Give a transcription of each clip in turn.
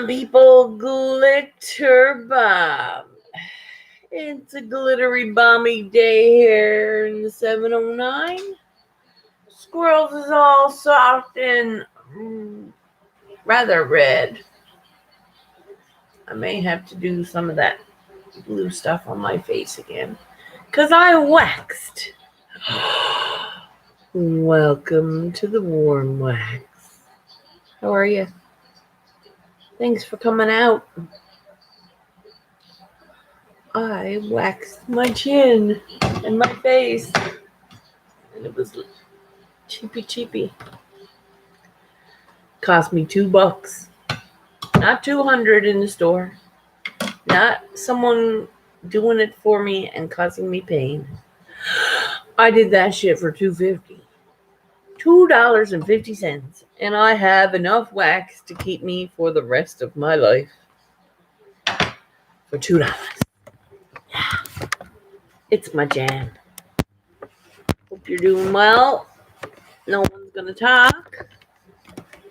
People, glitter bomb. It's a glittery bomby day here in the 709. Squirrels is all soft and rather red. I may have to do some of that blue stuff on my face again. Because I waxed. Welcome to the warm wax. How are you? Thanks for coming out. I waxed my chin and my face. And it was cheapy. Cost me $2. Not 200 in the store. Not someone doing it for me and causing me pain. I did that shit for $2.50. $2.50. And I have enough wax to keep me for the rest of my life. For $2. Yeah. It's my jam. Hope you're doing well. No one's gonna talk.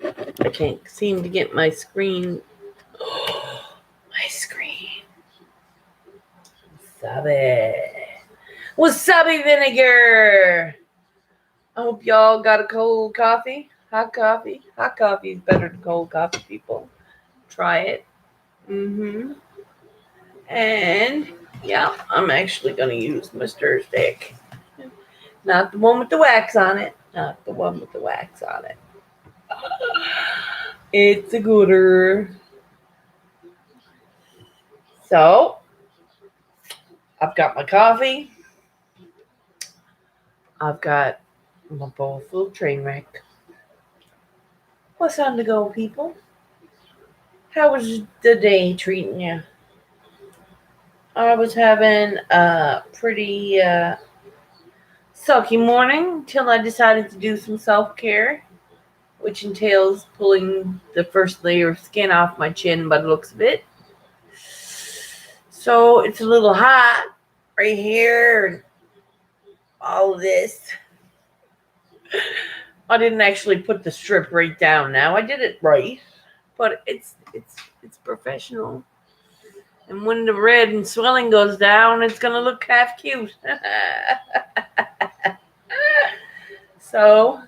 I can't seem to get my screen. My screen. Wasabi vinegar. I hope y'all got a cold coffee. Hot coffee. Hot coffee is better than cold coffee, people. Try it. And yeah, I'm actually gonna use my stir stick. Not the one with the wax on it. Not the one with the wax on it. It's a gooder. So, I've got my coffee. I've got my bowl full of train wreck. What's on the go, people? How was the day treating you? I was having a pretty sucky morning till I decided to do some self-care, which entails pulling the first layer of skin off my chin by the looks of it. So it's a little hot right here and all of this. I didn't actually put the strip right down now. I did it right, but it's professional. And when the red and swelling goes down, it's gonna look half cute. So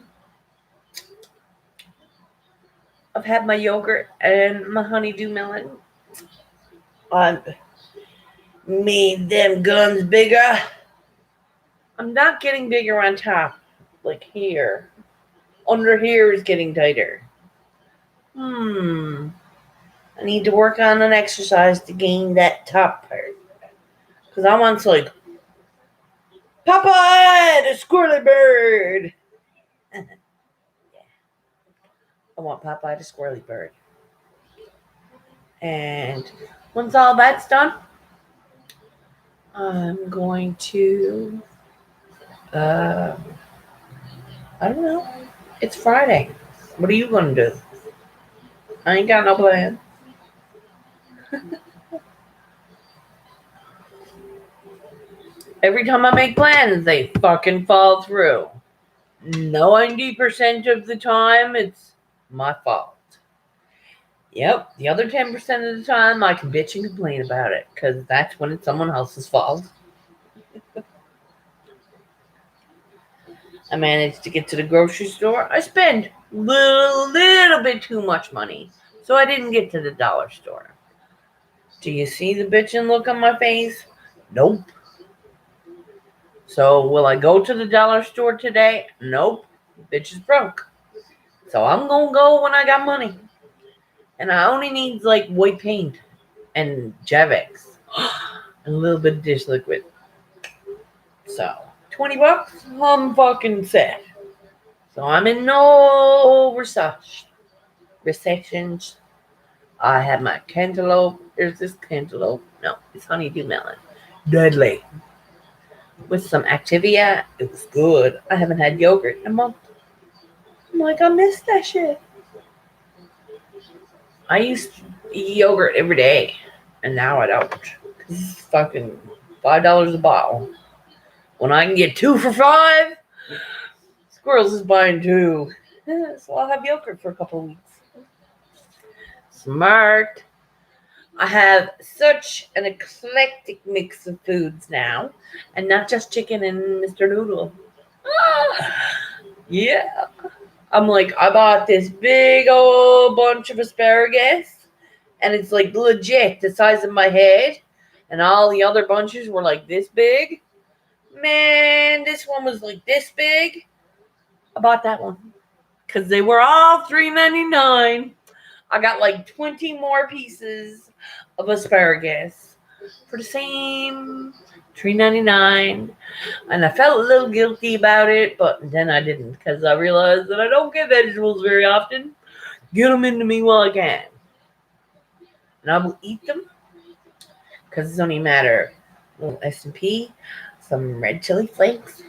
I've had my yogurt and my honeydew melon. I made them guns bigger. I'm not getting bigger on top, like here. Under here is getting tighter. I need to work on an exercise to gain that top part. Because I want to like, Popeye the squirrely bird. Yeah. I want Popeye the squirrely bird. And once all that's done, I'm going to, I don't know. It's Friday. What are you going to do? I ain't got no plan. Every time I make plans, they fucking fall through. 90% of the time, it's my fault. Yep, the other 10% of the time, I can bitch and complain about it, because that's when it's someone else's fault. I managed to get to the grocery store. I spent a little bit too much money, so I didn't get to the dollar store. Do you see the bitchin' look on my face? Nope. So will I go to the dollar store today? Nope. Bitch is broke. So I'm gonna go when I got money. And I only need like white paint and Javex and a little bit of dish liquid. So $20, I'm fucking set. So I'm in no recessions. I have my cantaloupe. There's this cantaloupe. No, it's honeydew melon. Deadly. With some Activia. It was good. I haven't had yogurt in a month. I'm like, I miss that shit. I used to eat yogurt every day. And now I don't. Because it's fucking $5 a bottle. When I can get 2 for $5, Squirrels is buying 2. So I'll have yogurt for a couple of weeks. Smart. I have such an eclectic mix of foods now, and not just chicken and Mr. Noodle. Yeah. I'm like, I bought this big old bunch of asparagus, and it's like legit the size of my head, and all the other bunches were like this big. Man, this one was like this big. I bought that one because they were all $3.99. I got like 20 more pieces of asparagus for the same $3.99, and I felt a little guilty about it, but then I didn't because I realized that I don't get vegetables very often. Get them into me while I can, and I will eat them because it's only a matter of a little S&P, some red chili flakes,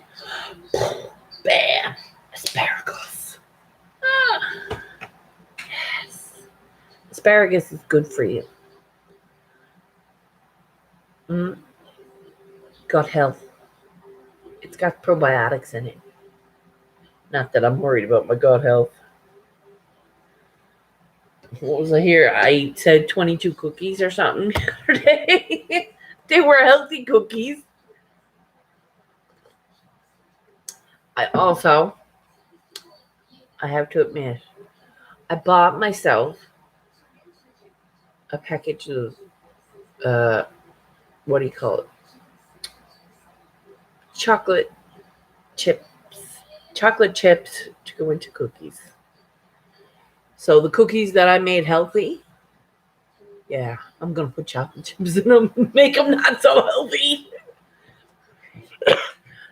bam, asparagus. Ah, yes, asparagus is good for you. Gut health. It's got probiotics in it. Not that I'm worried about my gut health. What was I here? I said 22 cookies or something the other day. They were healthy cookies. I have to admit, I bought myself a package of, what do you call it? Chocolate chips to go into cookies. So the cookies that I made healthy, yeah, I'm going to put chocolate chips in them, make them not so healthy.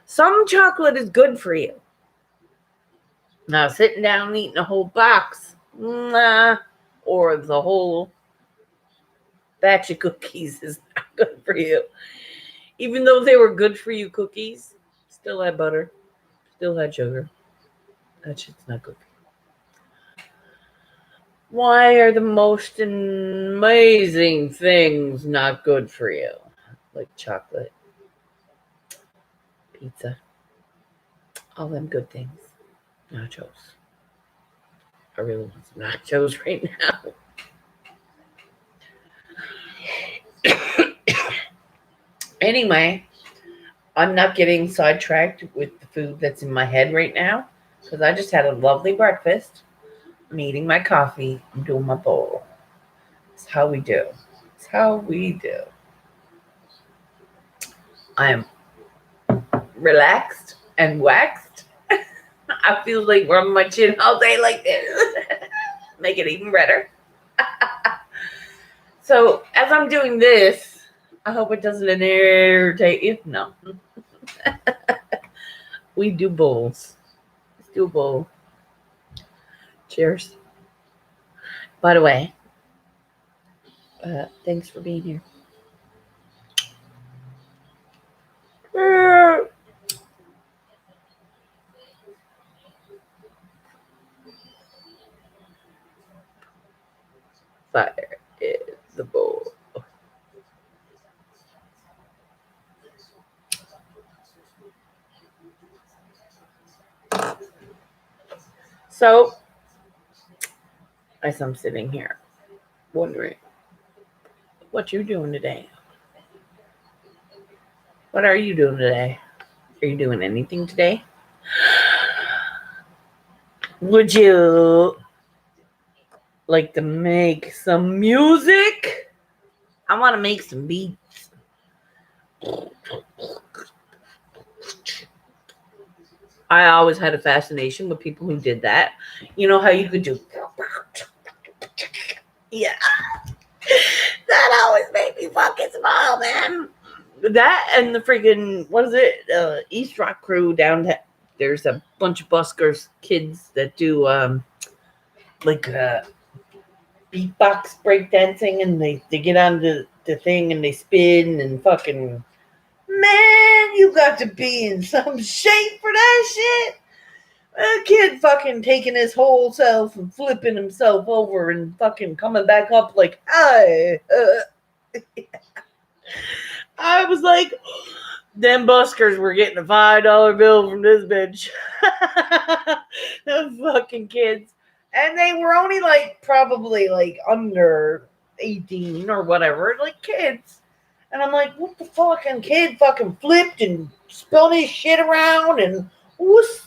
Some chocolate is good for you. Now, sitting down and eating a whole box, nah, or the whole batch of cookies is not good for you. Even though they were good for you cookies, still had butter, still had sugar. That shit's not good for you. Why are the most amazing things not good for you? Like chocolate, pizza, all them good things. Nachos. I really want some nachos right now. Anyway, I'm not getting sidetracked with the food that's in my head right now because I just had a lovely breakfast. I'm eating my coffee. I'm doing my bowl. It's how we do. It's how we do. I am relaxed and waxed. I feel like rubbing my chin all day like this. Make it even better. So as I'm doing this, I hope it doesn't irritate you. No. We do bowls. Let's do a bowl. Cheers. By the way, thanks for being here. Fire is the bowl. So, as I'm sitting here wondering, what you doing today? What are you doing today? Are you doing anything today? Would you like to make some music? I want to make some beats. I always had a fascination with people who did that. You know how you could do, yeah. That always made me fucking smile, man. That and the freaking, what is it? East Rock Crew down there. There's a bunch of buskers kids that do like beatbox breakdancing, and they get on the thing and they spin and fucking, man, you got to be in some shape for that shit. A kid fucking taking his whole self and flipping himself over and fucking coming back up like, I was like, them buskers were getting a $5 bill from this bitch. Those fucking kids. And they were only like probably like under 18 or whatever, like kids. And I'm like, what the fuck? And kid fucking flipped and spilled his shit around and whoosh.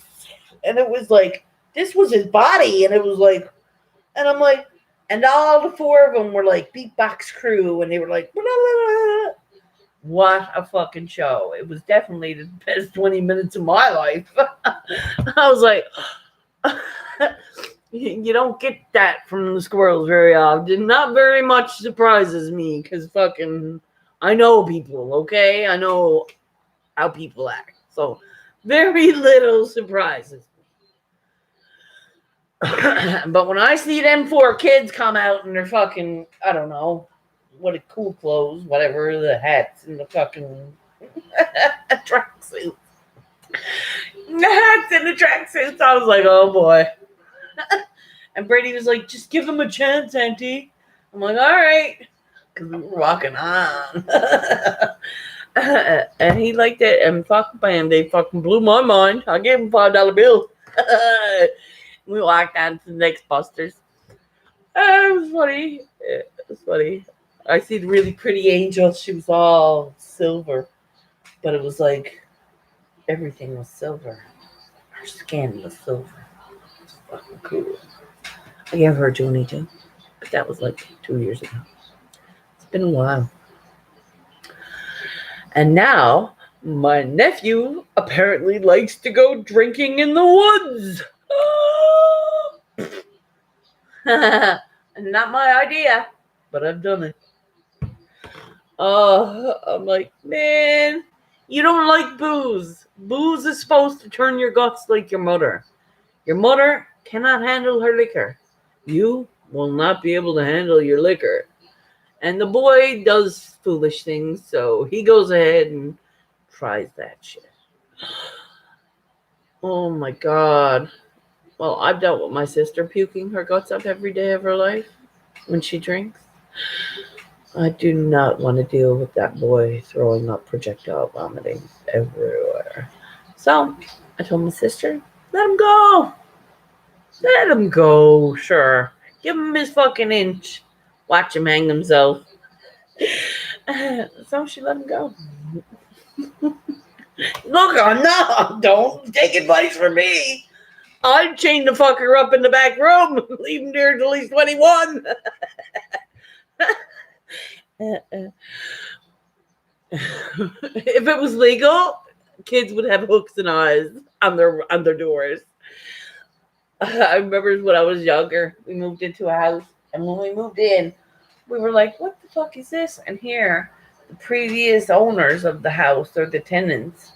And it was like, this was his body. And it was like, and I'm like, and all the four of them were like beatbox crew. And they were like, blah, blah, blah. What a fucking show. It was definitely the best 20 minutes of my life. I was like, you don't get that from the squirrels very often. Not very much surprises me because fucking I know people, okay? I know how people act. So very little surprises me. But when I see them four kids come out in their fucking, I don't know, what a cool clothes, whatever, the hats and the fucking tracksuits. The hats and the tracksuits. I was like, oh boy. And Brady was like, just give him a chance, Auntie. I'm like, all right. Because we were walking on. And he liked it. And fuck, bam, they fucking blew my mind. I gave him $5 bill. We walked on to the next Buster's. It was funny. It was funny. I see the really pretty angel. She was all silver. But it was like, everything was silver. Her skin was silver. It was fucking cool. I gave her a Junie too, but that was like 2 years ago. It's been a while. And now my nephew apparently likes to go drinking in the woods. Not my idea, but I've done it. I'm like, man, you don't like booze. Booze is supposed to turn your guts like your mother. Your mother cannot handle her liquor. You will not be able to handle your liquor. And the boy does foolish things, so he goes ahead and tries that shit. Oh my God. Well, I've dealt with my sister puking her guts up every day of her life when she drinks. I do not want to deal with that boy throwing up projectile vomiting everywhere. So I told my sister, let him go. Let him go, sure. Give him his fucking inch. Watch him hang himself. So she let him go. Look, don't take advice from me. I'd chain the fucker up in the back room, leave him there till he's 21. If it was legal, kids would have hooks and eyes on their doors. I remember when I was younger, we moved into a house, and when we moved in, we were like, what the fuck is this? And here, the previous owners of the house, or the tenants,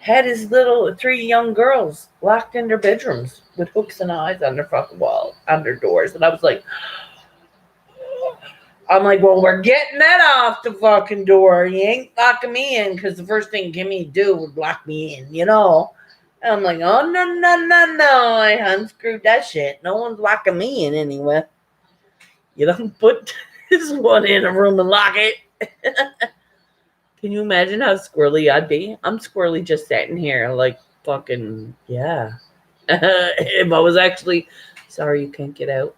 had his little 3 young girls locked in their bedrooms with hooks and eyes on their fucking wall, on their doors. And I was like, well, we're getting that off the fucking door. You ain't locking me in, because the first thing Kimmy would do would lock me in, you know? And I'm like, oh, no. I unscrewed that shit. No one's locking me in anyway. You don't put this one in a room and lock it. Can you imagine how squirrely I'd be? I'm squirrely just sitting here like fucking, yeah. If I was actually, sorry you can't get out.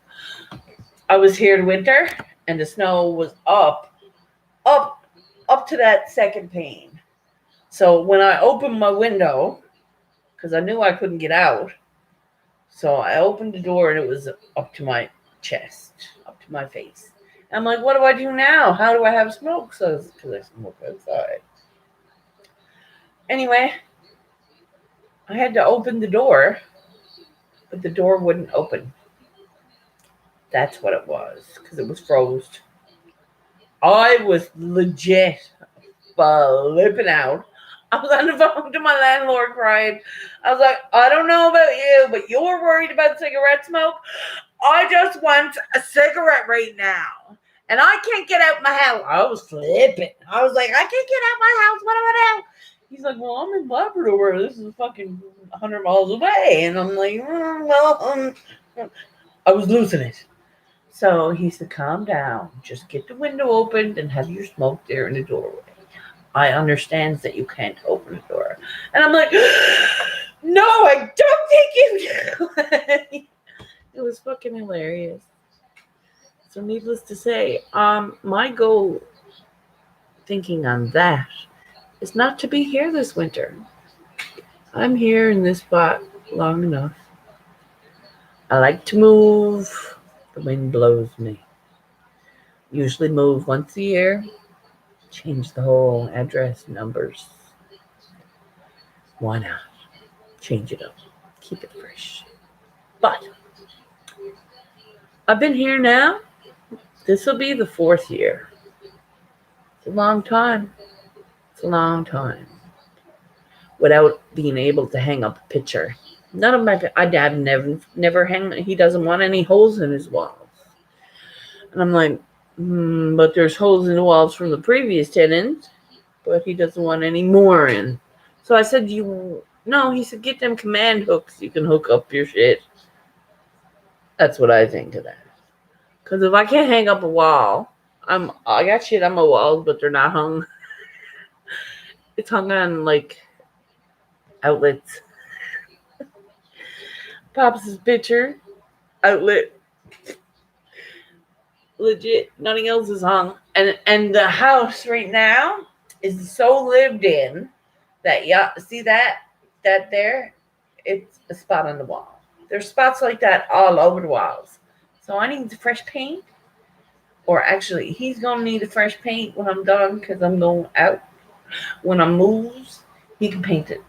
I was here in winter and the snow was up to that second pane. So when I opened my window, because I knew I couldn't get out, so I opened the door and it was up to my chest, up to my face. I'm like, what do I do now? How do I have smoke? So, because I smoke outside. Anyway, I had to open the door, but the door wouldn't open. That's what it was, because it was froze. I was legit flipping out. I was on the phone to my landlord crying. I was like, I don't know about you, but you're worried about cigarette smoke. I just want a cigarette right now. And I can't get out my house. I was flipping. I was like, I can't get out my house. What do I do? He's like, well, I'm in Labrador. This is fucking 100 miles away. And I'm like, I was losing it. So he said, calm down. Just get the window opened and have your smoke there in the doorway. I understand that you can't open the door. And I'm like, no, I don't think you do. It was fucking hilarious. So needless to say, my goal thinking on that is not to be here this winter. I'm here in this spot long enough. I like to move. The wind blows me. Usually move once a year. Change the whole address, numbers. Why not? Change it up. Keep it fresh. But I've been here now. This will be the 4th year. It's a long time. It's a long time. Without being able to hang up a picture. None of my dad never hang. He doesn't want any holes in his walls. And I'm like, but there's holes in the walls from the previous tenant, but he doesn't want any more in. So I said, no. He said, get them command hooks. You can hook up your shit. That's what I think of that. Because if I can't hang up a wall, I got shit on my walls, but they're not hung. It's hung on like outlets. Pops' picture, outlet, legit. Nothing else is hung, and the house right now is so lived in that see that there, it's a spot on the wall. There's spots like that all over the walls. So I need fresh paint, or actually, he's gonna need a fresh paint when I'm done because I'm going out. When I moves, he can paint it.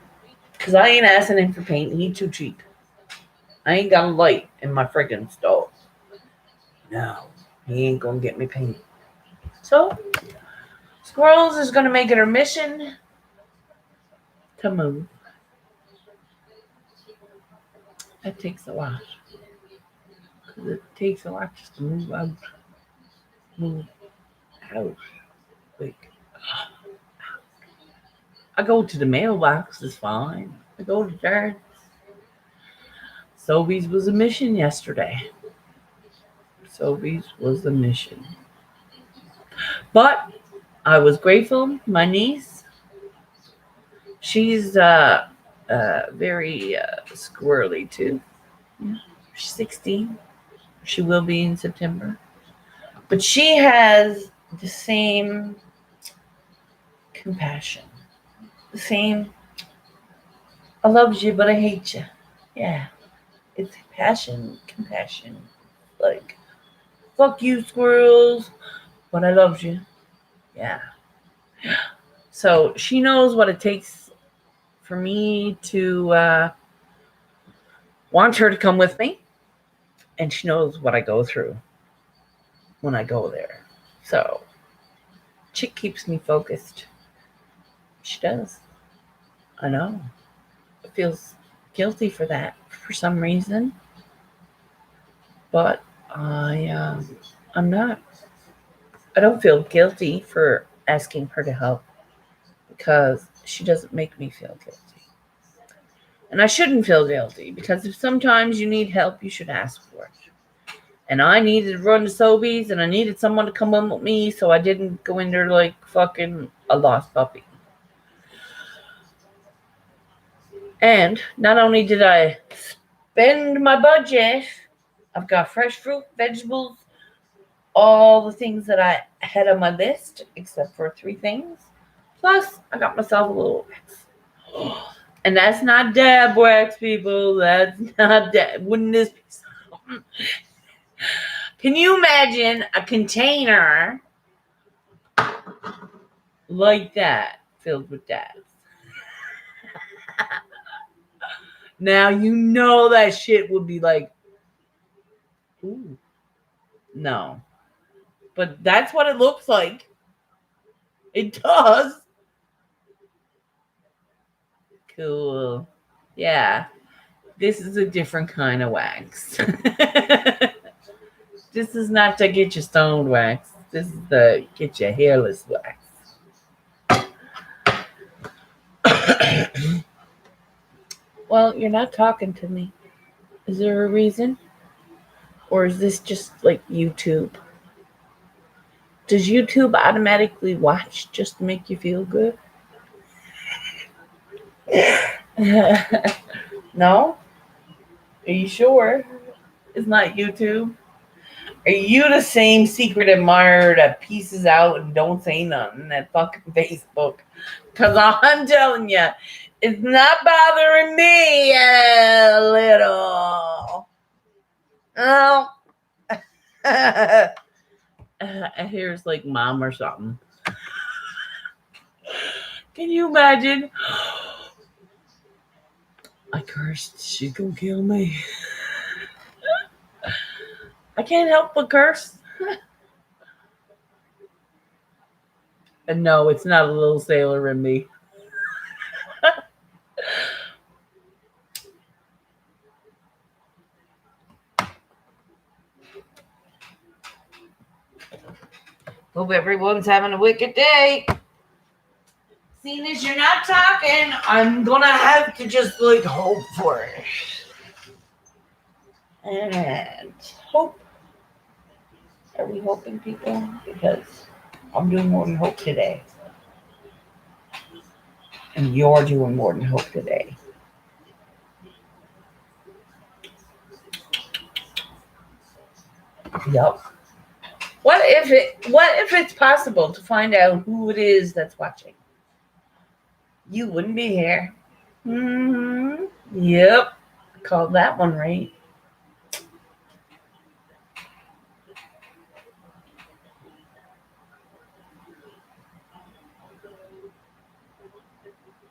Because I ain't asking him for paint. He too cheap. I ain't got a light in my friggin' stove. No, he ain't gonna get me paint. So, Squirrels is gonna make it her mission to move. That takes a lot. Because it takes a lot just to move out. Move out. Like, I go to the mailbox, it's fine. I go to church. Sobeys was a mission yesterday. Sobeys was a mission. But I was grateful. My niece, she's very squirrely too. Yeah. She's 16. She will be in September. But she has the same compassion. The same, I love you, but I hate you. Yeah. It's compassion. Like, fuck you, squirrels, but I love you. Yeah. So she knows what it takes for me to want her to come with me. And she knows what I go through when I go there. So, chick keeps me focused. She does. I know. I feel guilty for that for some reason. But I'm not. I don't feel guilty for asking her to help because she doesn't make me feel guilty. And I shouldn't feel guilty because if sometimes you need help, you should ask for it. And I needed to run to Sobeys and I needed someone to come in with me so I didn't go in there like fucking a lost puppy. And not only did I spend my budget, I've got fresh fruit, vegetables, all the things that I had on my list, except for 3 things. Plus, I got myself a little wax. And that's not dab wax, people. That's not dab. Wouldn't this be something? Can you imagine a container like that filled with dabs? Now you know that shit would be like, ooh, no. But that's what it looks like. It does. Cool. Yeah. This is a different kind of wax. This is not to get your stoned wax. This is to get your hairless wax. Well, you're not talking to me. Is there a reason? Or is this just like YouTube? Does YouTube automatically watch just to make you feel good? No? Are you sure? It's not YouTube. Are you the same secret admirer that pieces out and don't say nothing at fucking Facebook? Because I'm telling you, it's not bothering me a little. Oh. Here's like mom or something. Can you imagine? I cursed. She's gonna kill me. I can't help but curse. And no, it's not a little sailor in me. Hope everyone's having a wicked day. Seeing as you're not talking, I'm gonna have to just like hope for it. And hope. Are we hoping, people? Because I'm doing more than hope today. And you're doing more than hope today. Yep. What if it's possible to find out who it is that's watching? You wouldn't be here. Mm-hmm. Yep. Called that one right.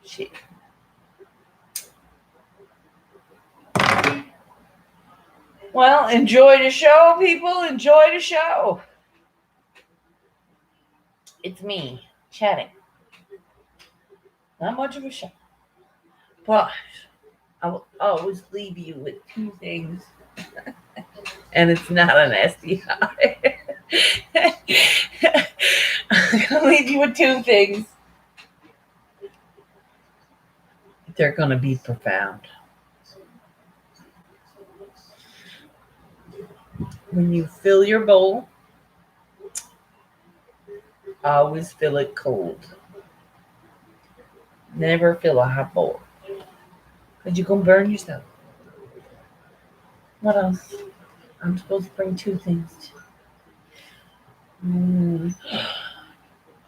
Shit. Well, enjoy the show, people. Enjoy the show. It's me chatting. Not much of a show. But I will always leave you with two things. And it's not an SDI. I'm going to leave you with two things. They're going to be profound. When you fill your bowl, always fill it cold. Never fill a hot bowl. Because you're going to burn yourself. What else? I'm supposed to bring two things.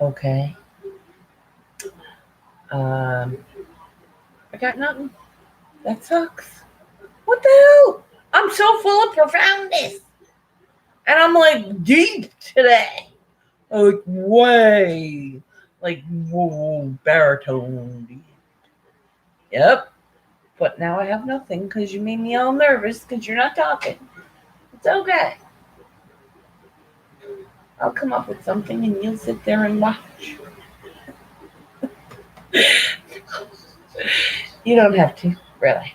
Okay. I got nothing. That sucks. What the hell? I'm so full of profoundness. And I'm like deep today. Like way. Like whoa, baritone deep. Yep. But now I have nothing because you made me all nervous because you're not talking. It's okay. I'll come up with something and you'll sit there and watch. You don't have to, really.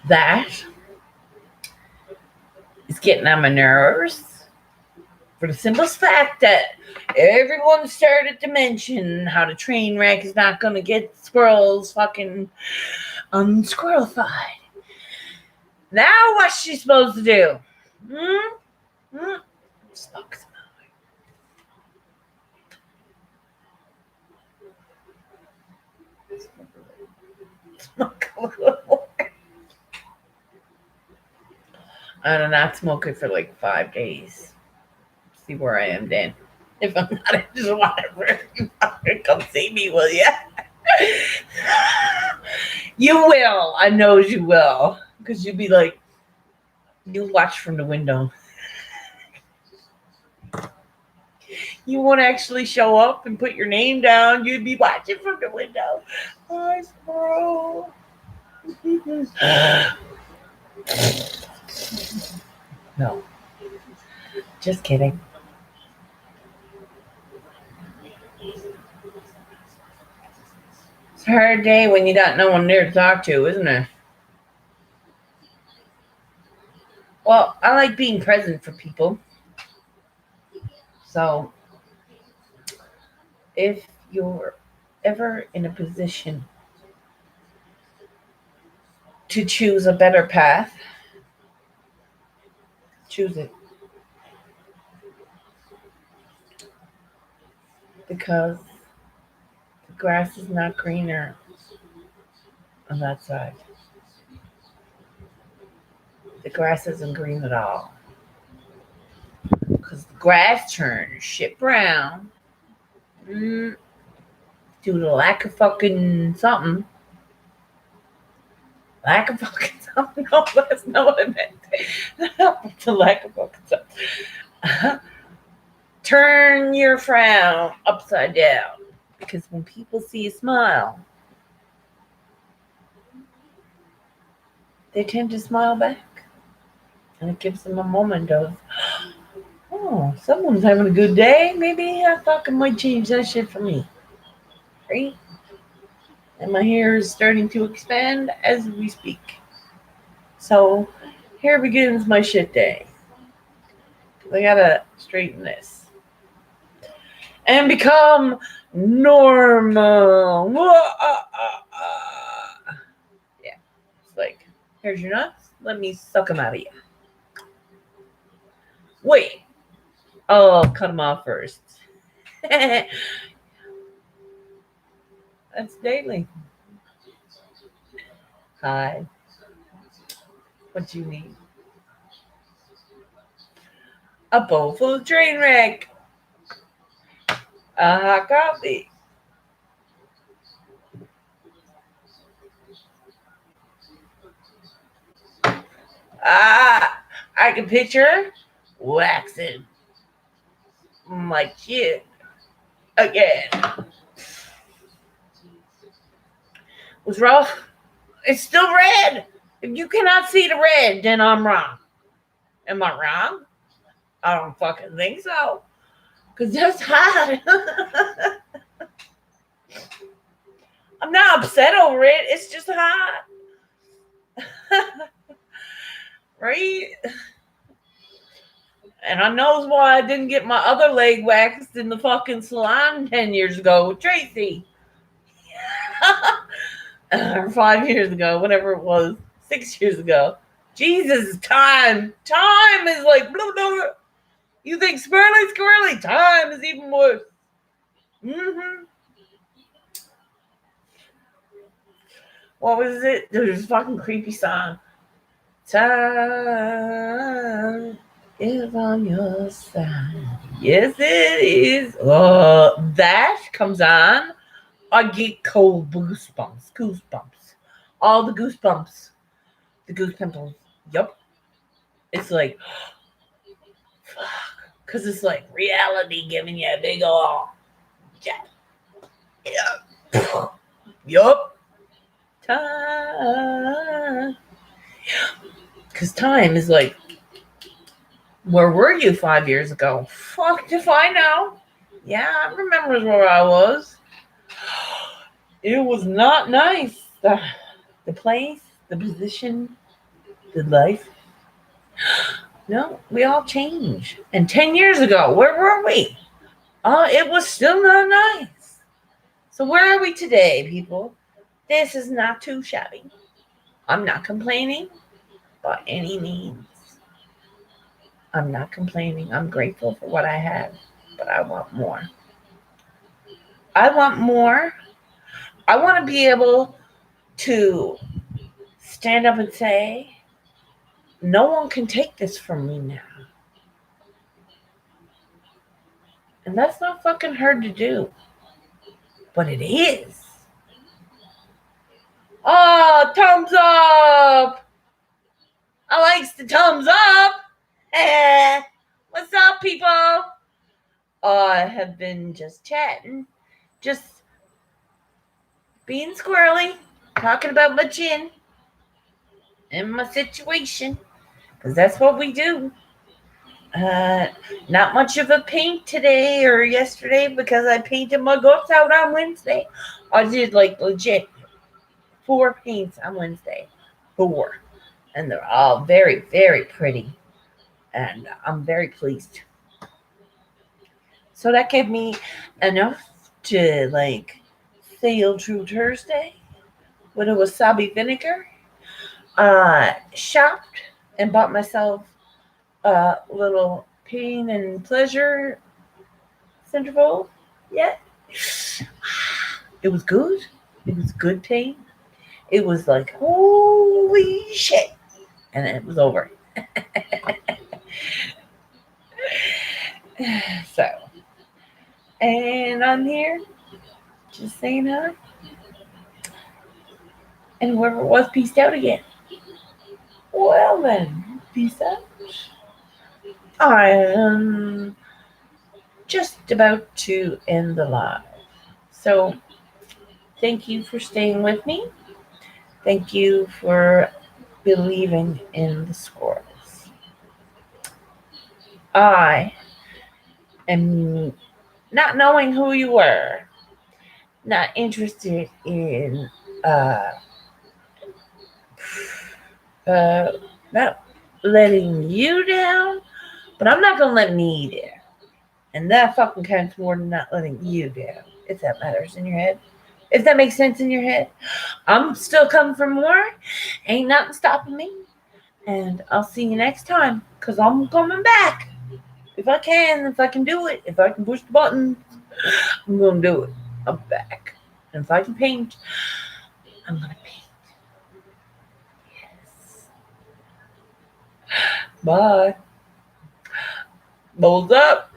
That is getting on my nerves for the simplest fact that everyone started to mention how the train wreck is not going to get squirrels fucking unsquirrelified. Now what's she supposed to do? Smoke some more. Smoke a little more. I'm gonna not smoke it for like 5 days. See where I am then. If I'm not into whatever, you fucking come see me, will ya? You will. I know you will. Because you'll be like, you'll watch from the window. You won't actually show up and put your name down. You'd be watching from the window. Hi, squirrel. No. Just kidding. It's a hard day when you got no one there to talk to, isn't it? Well, I like being present for people. So, if you're ever in a position to choose a better path, choose it. Because the grass is not greener on that side. The grass isn't green at all. Because the grass turns shit brown due to lack of fucking something. Lack of fucking something. No, that's not what I meant. The lack of fucking something. Turn your frown upside down. Because when people see you smile, they tend to smile back. And it gives them a moment of, oh, someone's having a good day. Maybe I fucking might change that shit for me. Right? And my hair is starting to expand as we speak. So here begins my shit day. I gotta straighten this. And become normal. Yeah. It's like, here's your nuts. Let me suck them out of you. Wait. I'll cut them off first. That's daily. Hi. What you need? A bowl full of train wreck. A hot coffee. I can picture waxing my chin again. Was rough. It's still red. If you cannot see the red, then I'm wrong. Am I wrong? I don't fucking think so. Because that's hot. I'm not upset over it. It's just hot. Right? And I knows why I didn't get my other leg waxed in the fucking salon 10 years ago with Tracy. Or 5 years ago, whatever it was, 6 years ago. Jesus, time. Time is like, blah, blah, blah. You think squirrely? Time is even worse. What was it? There's a fucking creepy song. Time is on your side. Yes, it is. That comes on. I get cold goosebumps. All the goosebumps. The goose pimples. Yup. It's like, fuck. Because it's like reality giving you a big ol' yeah. Yup. Time. Because time is like, where were you 5 years ago? Fuck if I know. Yeah, I remember where I was. It was not nice. The place, the position, the life. No, we all change. And 10 years ago, where were we? It was still not nice. So where are we today, people? This is not too shabby. I'm not complaining by any means. I'm not complaining. I'm grateful for what I have, but I want more. I want more. I want to be able to stand up and say, no one can take this from me now. And that's not fucking hard to do. But it is. Oh, thumbs up. I likes the thumbs up. What's up, people? I have been just chatting. Just being squirrely. Talking about my chin. And my situation. Because that's what we do. Not much of a paint today or yesterday because I painted my guts out on Wednesday. I did like legit 4 paints on Wednesday. 4. And they're all very, very pretty. And I'm very pleased. So that gave me enough to like sail through Thursday with a wasabi vinegar. shopped and bought myself a little pain and pleasure centerfold. Yeah. It was good. It was good pain. It was like, holy shit. And then it was over. So, and I'm here just saying hi. And whoever it was peaced out again. Well then, peace out. I am just about to end the live. So, thank you for staying with me. Thank you for believing in the squirrels. I am not knowing who you were, not interested in not letting you down, but I'm not gonna let me down. And that fucking counts more than not letting you down, if that matters in your head. If that makes sense in your head. I'm still coming for more. Ain't nothing stopping me. And I'll see you next time, because I'm coming back. If I can do it, if I can push the buttons, I'm going to do it. I'm back. And if I can paint, I'm going to paint. Yes. Bye. Bowls up.